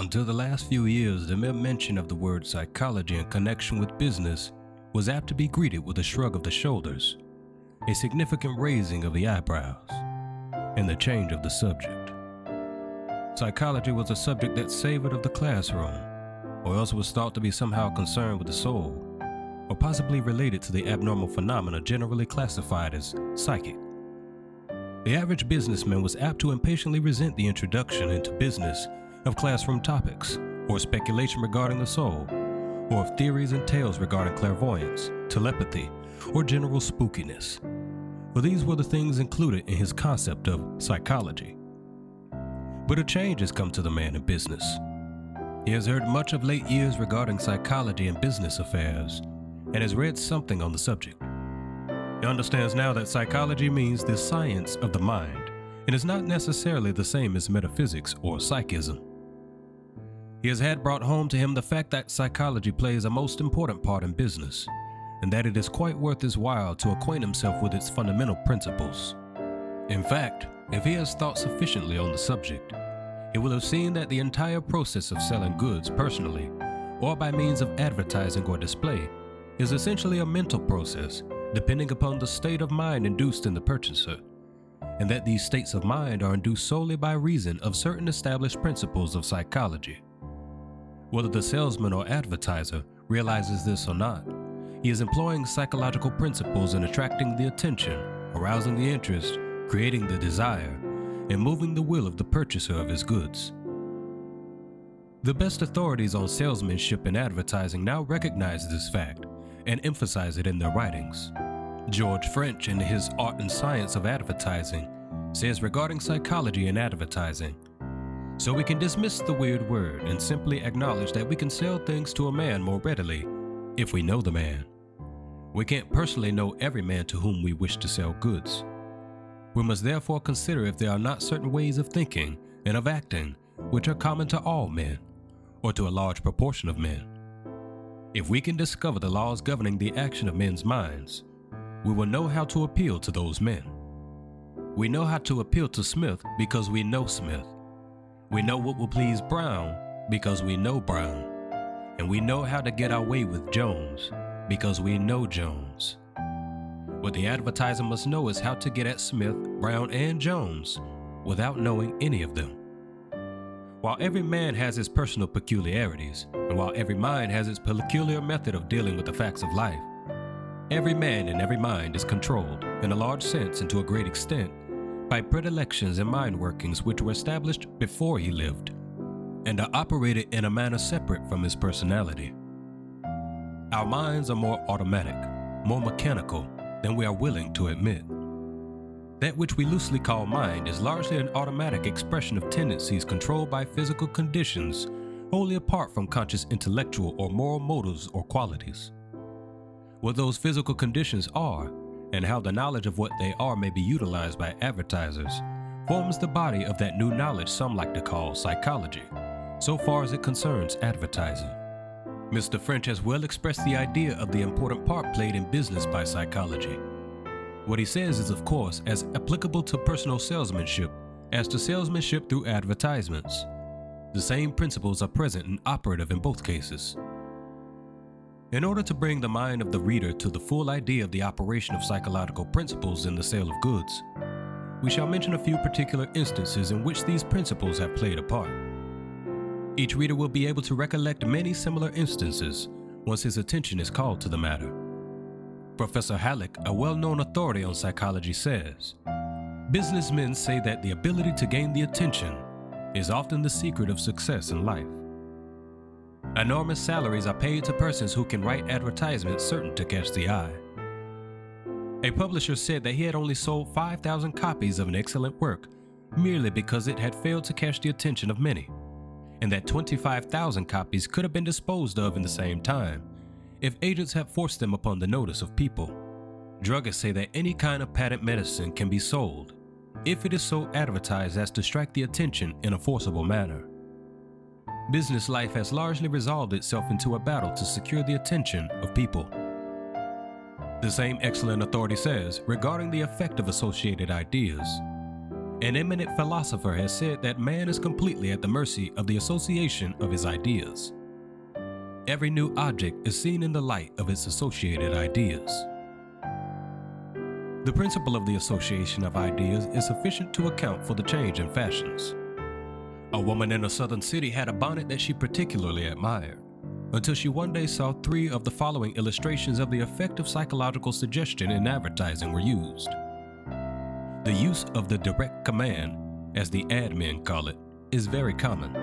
Until the last few years, the mere mention of the word psychology in connection with business was apt to be greeted with a shrug of the shoulders, a significant raising of the eyebrows, and the change of the subject. Psychology was a subject that savored of the classroom, or else was thought to be somehow concerned with the soul, or possibly related to the abnormal phenomena generally classified as psychic. The average businessman was apt to impatiently resent the introduction into business of classroom topics, or speculation regarding the soul, or of theories and tales regarding clairvoyance, telepathy, or general spookiness. For these were the things included in his concept of psychology. But a change has come to the man in business. He has heard much of late years regarding psychology and business affairs, and has read something on the subject. He understands now that psychology means the science of the mind, and is not necessarily the same as metaphysics or psychism. He has had brought home to him the fact that psychology plays a most important part in business, and that it is quite worth his while to acquaint himself with its fundamental principles. In fact, if he has thought sufficiently on the subject, he will have seen that the entire process of selling goods personally, or by means of advertising or display, is essentially a mental process depending upon the state of mind induced in the purchaser, and that these states of mind are induced solely by reason of certain established principles of psychology. Whether the salesman or advertiser realizes this or not, he is employing psychological principles in attracting the attention, arousing the interest, creating the desire, and moving the will of the purchaser of his goods. The best authorities on salesmanship and advertising now recognize this fact and emphasize it in their writings. George French, in his Art and Science of Advertising, says regarding psychology and advertising, "So we can dismiss the weird word and simply acknowledge that we can sell things to a man more readily if we know the man. We can't personally know every man to whom we wish to sell goods. We must therefore consider if there are not certain ways of thinking and of acting which are common to all men, or to a large proportion of men. If we can discover the laws governing the action of men's minds, we will know how to appeal to those men. We know how to appeal to Smith because we know Smith. We know what will please Brown because we know Brown. And we know how to get our way with Jones because we know Jones. What the advertiser must know is how to get at Smith, Brown, and Jones without knowing any of them. While every man has his personal peculiarities, and while every mind has its peculiar method of dealing with the facts of life, every man and every mind is controlled, in a large sense and to a great extent, by predilections and mind workings which were established before he lived, and are operated in a manner separate from his personality. Our minds are more automatic, more mechanical than we are willing to admit. That which we loosely call mind is largely an automatic expression of tendencies controlled by physical conditions wholly apart from conscious intellectual or moral motives or qualities. What those physical conditions are, and how the knowledge of what they are may be utilized by advertisers, forms the body of that new knowledge some like to call psychology, so far as it concerns advertising. Mr. French has well expressed the idea of the important part played in business by psychology. What he says is, of course, as applicable to personal salesmanship as to salesmanship through advertisements. The same principles are present and operative in both cases. In order to bring the mind of the reader to the full idea of the operation of psychological principles in the sale of goods, we shall mention a few particular instances in which these principles have played a part. Each reader will be able to recollect many similar instances once his attention is called to the matter. Professor Halleck, a well-known authority on psychology, says, "Businessmen say that the ability to gain the attention is often the secret of success in life. Enormous salaries are paid to persons who can write advertisements certain to catch the eye. A publisher said that he had only sold 5,000 copies of an excellent work merely because it had failed to catch the attention of many, and that 25,000 copies could have been disposed of in the same time if agents had forced them upon the notice of people. Druggists say that any kind of patent medicine can be sold if it is so advertised as to strike the attention in a forcible manner. Business life has largely resolved itself into a battle to secure the attention of people." The same excellent authority says, regarding the effect of associated ideas, An eminent philosopher has said that man is completely at the mercy of the association of his ideas. Every new object is seen in the light of its associated ideas. The principle of the association of ideas is sufficient to account for the change in fashions. A woman in a southern city had a bonnet that she particularly admired, until she one day saw 3 of the following illustrations of the effect of psychological suggestion in advertising were used. The use of the direct command, as the ad men call it, is very common.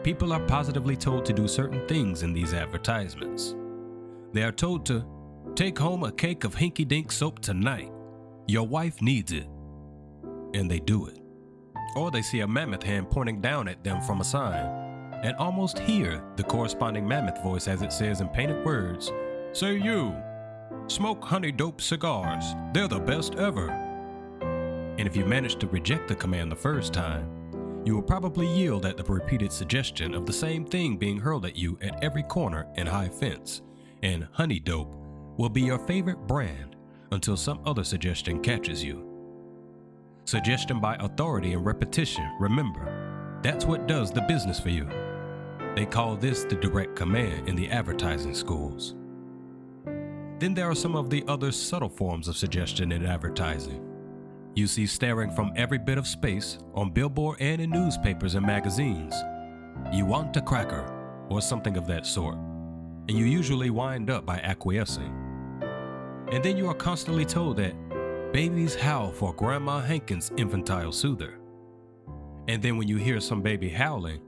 People are positively told to do certain things in these advertisements. They are told to take home a cake of Hinky Dink soap tonight. Your wife needs it. And they do it. Or they see a mammoth hand pointing down at them from a sign, and almost hear the corresponding mammoth voice as it says in painted words, "Say you, smoke honey dope cigars, they're the best ever." And if you manage to reject the command the first time, you will probably yield at the repeated suggestion of the same thing being hurled at you at every corner and high fence, and honey dope will be your favorite brand until some other suggestion catches you. Suggestion by authority and repetition, remember, that's what does the business for you. They call this the direct command in the advertising schools. Then there are some of the other subtle forms of suggestion in advertising. You see staring from every bit of space on billboard and in newspapers and magazines. You want a cracker, or something of that sort, and you usually wind up by acquiescing. And then you are constantly told that babies howl for Grandma Hankins' infantile soother. And then when you hear some baby howling,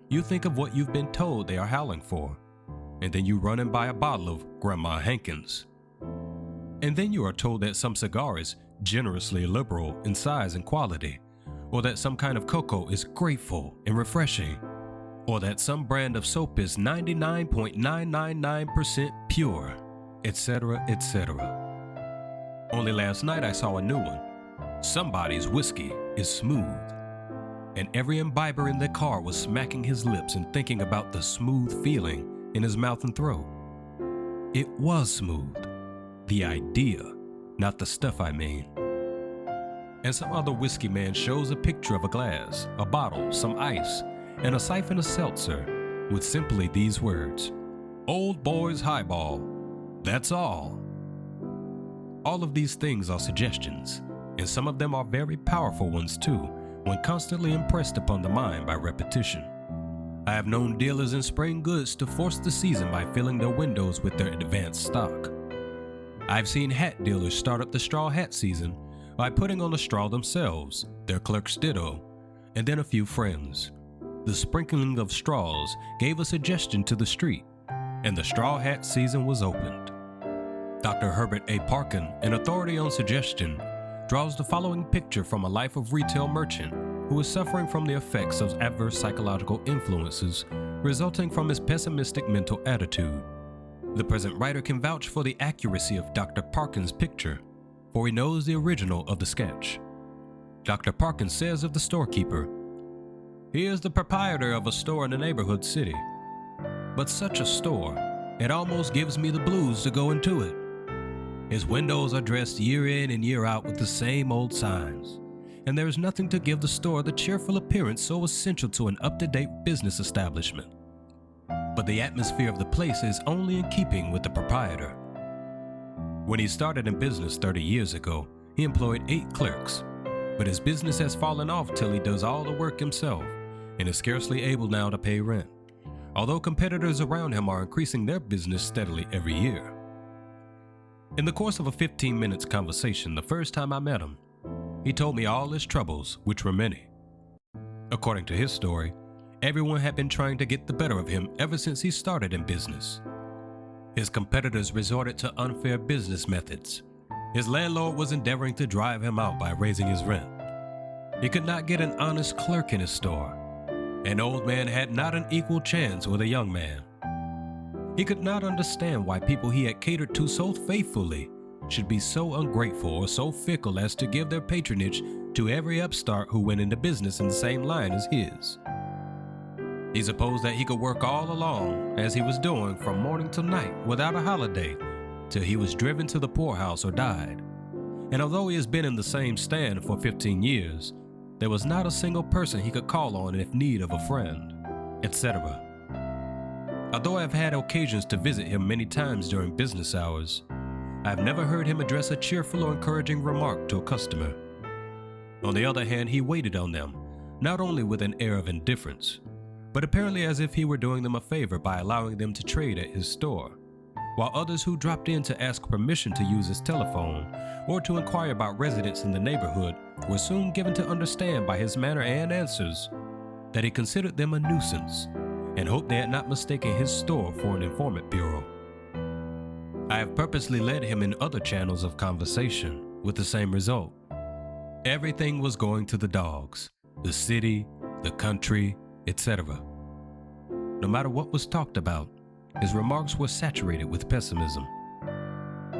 you think of what you've been told they are howling for, and then you run and buy a bottle of Grandma Hankins. And then you are told that some cigar is generously liberal in size and quality, or that some kind of cocoa is grateful and refreshing, or that some brand of soap is 99.999% pure, etc., etc. Only last night I saw a new one. Somebody's whiskey is smooth. And every imbiber in the car was smacking his lips and thinking about the smooth feeling in his mouth and throat. It was smooth. The idea, not the stuff I mean. And some other whiskey man shows a picture of a glass, a bottle, some ice, and a siphon of seltzer with simply these words, "Old Boy's Highball. That's all." All of these things are suggestions, and some of them are very powerful ones too, when constantly impressed upon the mind by repetition. I have known dealers in spring goods to force the season by filling their windows with their advanced stock. I've seen hat dealers start up the straw hat season by putting on a straw themselves, their clerks ditto, and then a few friends. The sprinkling of straws gave a suggestion to the street, and the straw hat season was opened. Dr. Herbert A. Parkin, an authority on suggestion, draws the following picture from a life of retail merchant who is suffering from the effects of adverse psychological influences resulting from his pessimistic mental attitude. The present writer can vouch for the accuracy of Dr. Parkin's picture, for he knows the original of the sketch. Dr. Parkin says of the storekeeper, "He is the proprietor of a store in a neighborhood city. But such a store, it almost gives me the blues to go into it. His windows are dressed year in and year out with the same old signs, and there is nothing to give the store the cheerful appearance so essential to an up-to-date business establishment. But the atmosphere of the place is only in keeping with the proprietor. When he started in business 30 years ago, he employed 8 clerks, but his business has fallen off till he does all the work himself and is scarcely able now to pay rent, although competitors around him are increasing their business steadily every year." In the course of a 15 minutes conversation the first time I met him, he told me all his troubles, which were many. According to his story, everyone had been trying to get the better of him ever since he started in business. His competitors resorted to unfair business methods. His landlord was endeavoring to drive him out by raising his rent. He could not get an honest clerk in his store. An old man had not an equal chance with a young man. He could not understand why people he had catered to so faithfully should be so ungrateful or so fickle as to give their patronage to every upstart who went into business in the same line as his. He supposed that he could work all along, as he was doing, from morning till night without a holiday, till he was driven to the poorhouse or died. And although he has been in the same stand for 15 years, There was not a single person he could call on if need of a friend, etc. Although I have had occasions to visit him many times during business hours, I have never heard him address a cheerful or encouraging remark to a customer. On the other hand, he waited on them, not only with an air of indifference, but apparently as if he were doing them a favor by allowing them to trade at his store, while others who dropped in to ask permission to use his telephone or to inquire about residents in the neighborhood were soon given to understand by his manner and answers that he considered them a nuisance and hoped they had not mistaken his store for an informant bureau. I have purposely led him in other channels of conversation with the same result. Everything was going to the dogs, the city, the country, etc. No matter what was talked about, his remarks were saturated with pessimism.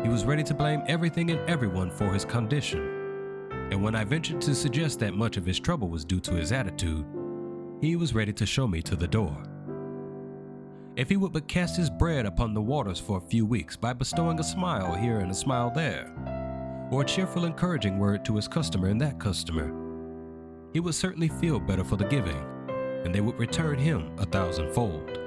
He was ready to blame everything and everyone for his condition, and when I ventured to suggest that much of his trouble was due to his attitude, he was ready to show me to the door. If he would but cast his bread upon the waters for a few weeks by bestowing a smile here and a smile there, or a cheerful encouraging word to his customer and that customer, he would certainly feel better for the giving, and they would return him 1,000-fold.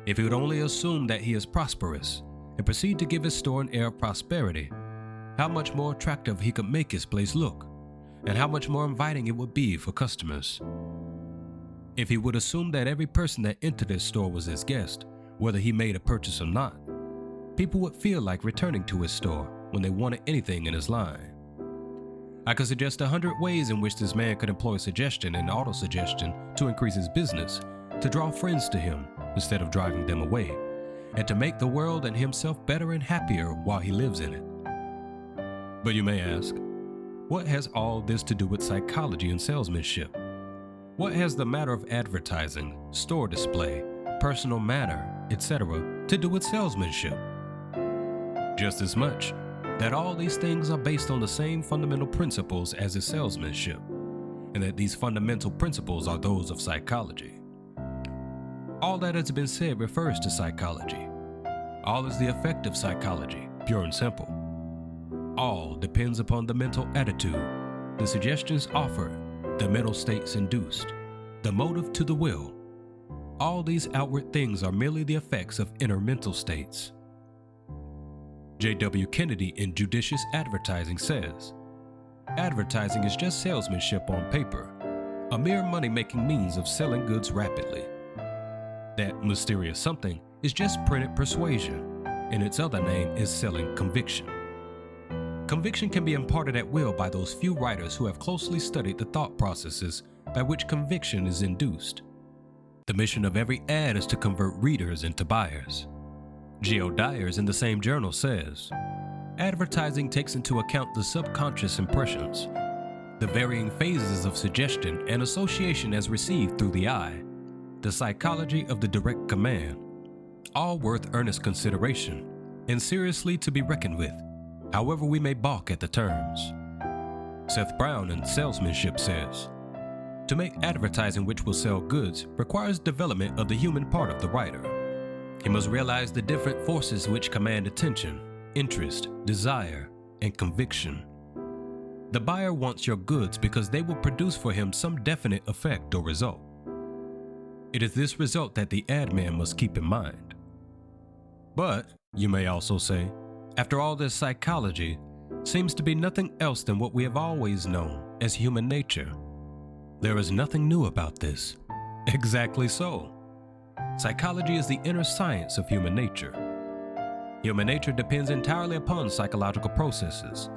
If he would only assume that he is prosperous and proceed to give his store an air of prosperity, how much more attractive he could make his place look, and how much more inviting it would be for customers. If he would assume that every person that entered his store was his guest, whether he made a purchase or not, people would feel like returning to his store when they wanted anything in his line. I could suggest 100 ways in which this man could employ suggestion and auto-suggestion to increase his business, to draw friends to him instead of driving them away, and to make the world and himself better and happier while he lives in it. But you may ask, what has all this to do with psychology and salesmanship? What has the matter of advertising, store display, personal manner, etc. to do with salesmanship? Just as much that all these things are based on the same fundamental principles as is salesmanship, and that these fundamental principles are those of psychology. All that has been said refers to psychology. All is the effect of psychology, pure and simple. All depends upon the mental attitude, the suggestions offered, the mental states induced, the motive to the will. All these outward things are merely the effects of inner mental states. J.W. Kennedy in Judicious Advertising says, "Advertising is just salesmanship on paper, a mere money-making means of selling goods rapidly. That mysterious something is just printed persuasion, and its other name is selling conviction. Conviction can be imparted at will by those few writers who have closely studied the thought processes by which conviction is induced. The mission of every ad is to convert readers into buyers." Geo Dyers in the same journal says, "Advertising takes into account the subconscious impressions, the varying phases of suggestion and association as received through the eye, the psychology of the direct command, all worth earnest consideration and seriously to be reckoned with, however we may balk at the terms." Seth Brown in Salesmanship says, "To make advertising which will sell goods requires development of the human part of the writer. He must realize the different forces which command attention, interest, desire, and conviction. The buyer wants your goods because they will produce for him some definite effect or result. It is this result that the ad man must keep in mind." But, you may also say, after all this psychology seems to be nothing else than what we have always known as human nature. There is nothing new about this. Exactly so. Psychology is the inner science of human nature. Human nature depends entirely upon psychological processes.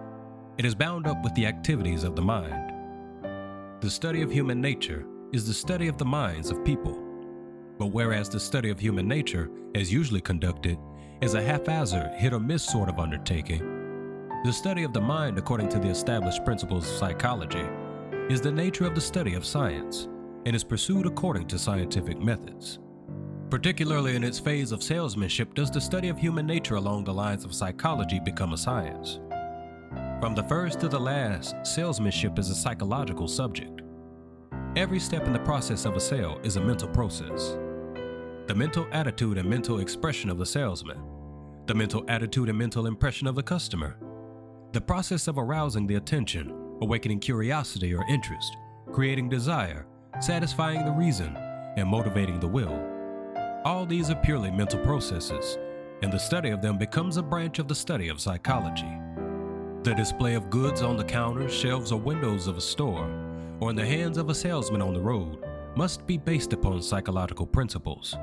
It is bound up with the activities of the mind. The study of human nature is the study of the minds of people. But whereas the study of human nature, as usually conducted, is a haphazard, hit-or-miss sort of undertaking, the study of the mind, according to the established principles of psychology, is the nature of the study of science and is pursued according to scientific methods. Particularly in its phase of salesmanship does the study of human nature along the lines of psychology become a science. From the first to the last, salesmanship is a psychological subject. Every step in the process of a sale is a mental process. The mental attitude and mental expression of the salesman, the mental attitude and mental impression of the customer, the process of arousing the attention, awakening curiosity or interest, creating desire, satisfying the reason, and motivating the will. All these are purely mental processes, and the study of them becomes a branch of the study of psychology. The display of goods on the counters, shelves, or windows of a store, or in the hands of a salesman on the road, must be based upon psychological principles.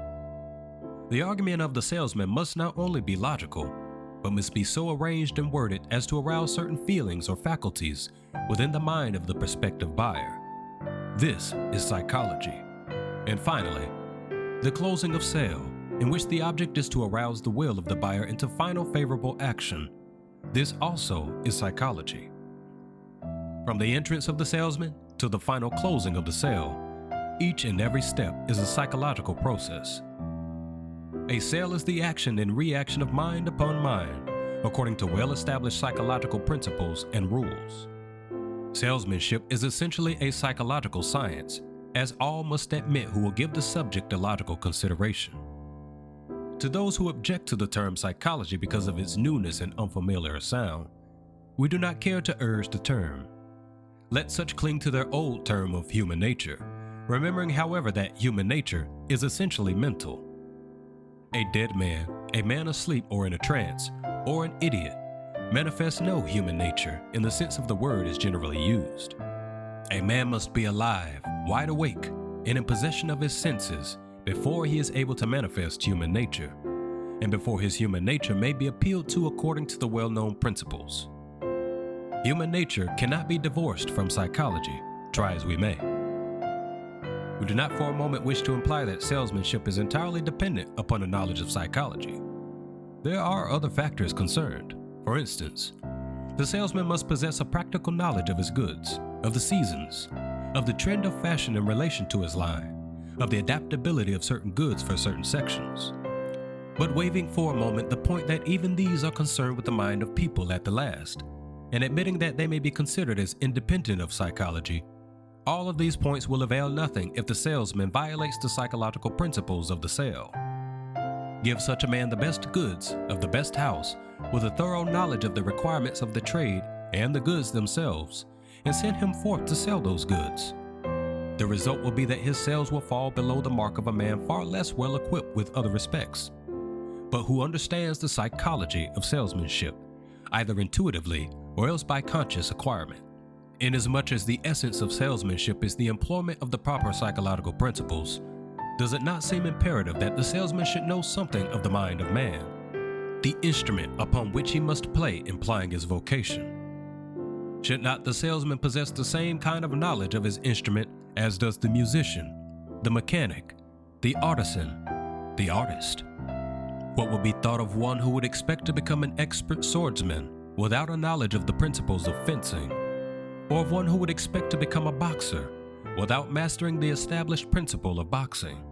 The argument of the salesman must not only be logical, but must be so arranged and worded as to arouse certain feelings or faculties within the mind of the prospective buyer. This is psychology. And finally, the closing of sale, in which the object is to arouse the will of the buyer into final favorable action. This also is psychology. From the entrance of the salesman to the final closing of the sale, each and every step is a psychological process. A sale is the action and reaction of mind upon mind, according to well-established psychological principles and rules. Salesmanship is essentially a psychological science, as all must admit who will give the subject a logical consideration. To those who object to the term psychology because of its newness and unfamiliar sound, we do not care to urge the term. Let such cling to their old term of human nature, remembering, however, that human nature is essentially mental. A dead man, a man asleep or in a trance, or an idiot manifests no human nature in the sense of the word is generally used. A man must be alive, wide awake, and in possession of his senses before he is able to manifest human nature, and before his human nature may be appealed to according to the well-known principles. Human nature cannot be divorced from psychology, try as we may. We do not for a moment wish to imply that salesmanship is entirely dependent upon a knowledge of psychology. There are other factors concerned. For instance, the salesman must possess a practical knowledge of his goods, of the seasons, of the trend of fashion in relation to his line, of the adaptability of certain goods for certain sections. But waiving for a moment the point that even these are concerned with the mind of people at the last, and admitting that they may be considered as independent of psychology, all of these points will avail nothing if the salesman violates the psychological principles of the sale. Give such a man the best goods of the best house, with a thorough knowledge of the requirements of the trade and the goods themselves, and send him forth to sell those goods. The result will be that his sales will fall below the mark of a man far less well equipped with other respects, but who understands the psychology of salesmanship, either intuitively or else by conscious acquirement. Inasmuch as the essence of salesmanship is the employment of the proper psychological principles, does it not seem imperative that the salesman should know something of the mind of man, the instrument upon which he must play implying his vocation? Should not the salesman possess the same kind of knowledge of his instrument as does the musician, the mechanic, the artisan, the artist? What would be thought of one who would expect to become an expert swordsman without a knowledge of the principles of fencing, or of one who would expect to become a boxer without mastering the established principle of boxing?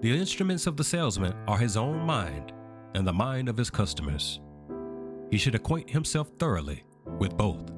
The instruments of the salesman are his own mind and the mind of his customers. He should acquaint himself thoroughly with both.